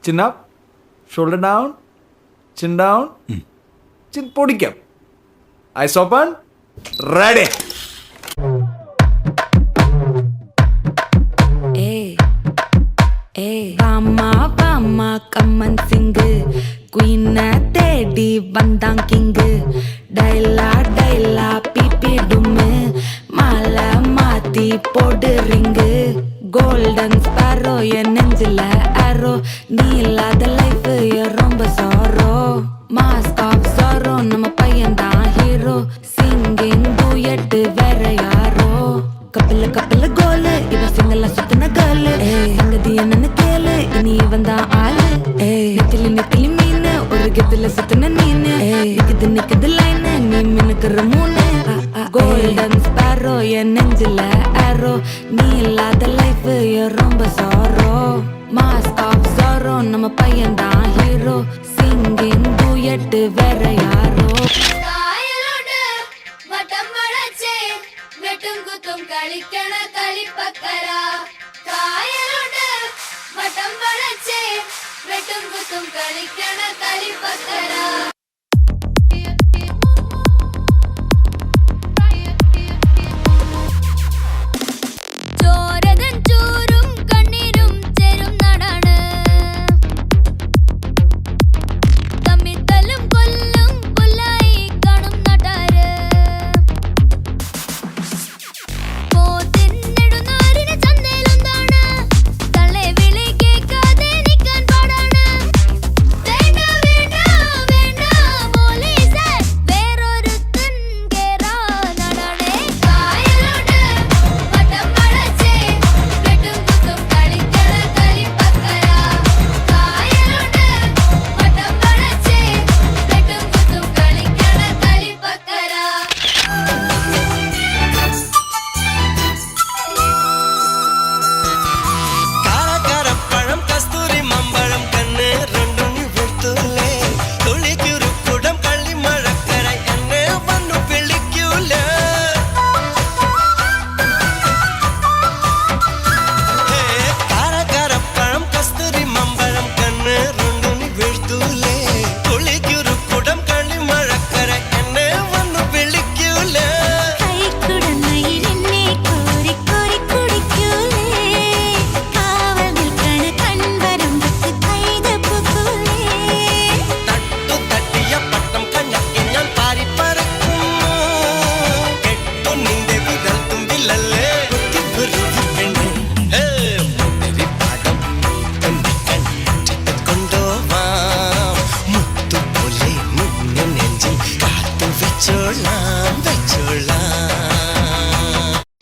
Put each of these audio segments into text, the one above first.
Chin up, shoulder down, chin down, chin പൊടിക്കാം. Eyes open, ready. Pama kaman singu queen teddy bandang king daila pipi dumme mala mati podu ring golden sparrow ye nenjila arrow neela the life ye romba sorrow mask of sorrow nama paiyan da hero singing duet vera yaro couple goal iva single sutna girl sangadi enna kele ini vanda aale nitili meene oru gedile sutna neene nikad line nee minakra moone golden sparrow ye nenjila arrow neela the life ye romba sorrow mask of sorrow nama paiyan da hero singing duet vera yaro കളിക്കണ കളിപ്പക്കര കായലുണ്ട് വട്ടം വളച്ചേ വെട്ടും കുത്തും കളിക്കണ കളിപ്പക്കര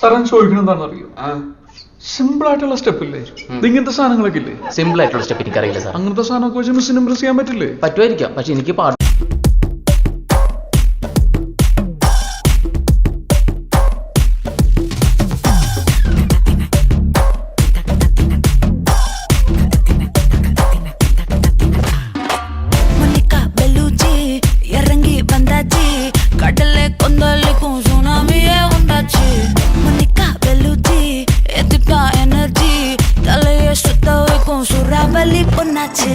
സാറൻ ചോദിക്കണം എന്താണെന്ന് അറിയോ? Simple ആയിട്ടുള്ള step ഇല്ലേ? ഇങ്ങനത്തെ സാധനങ്ങളൊക്കെ ഇല്ലേ? സിമ്പിൾ ആയിട്ടുള്ള സ്റ്റെപ്പ് എനിക്കറിയില്ല സാർ. അങ്ങനത്തെ സാധനമൊക്കെ വെച്ച് മിസ്സിന് ഇംപ്രസ് ചെയ്യാൻ പറ്റില്ലേ? പറ്റുമായിരിക്കാം, പക്ഷെ എനിക്ക് പാടും. Surabali ponache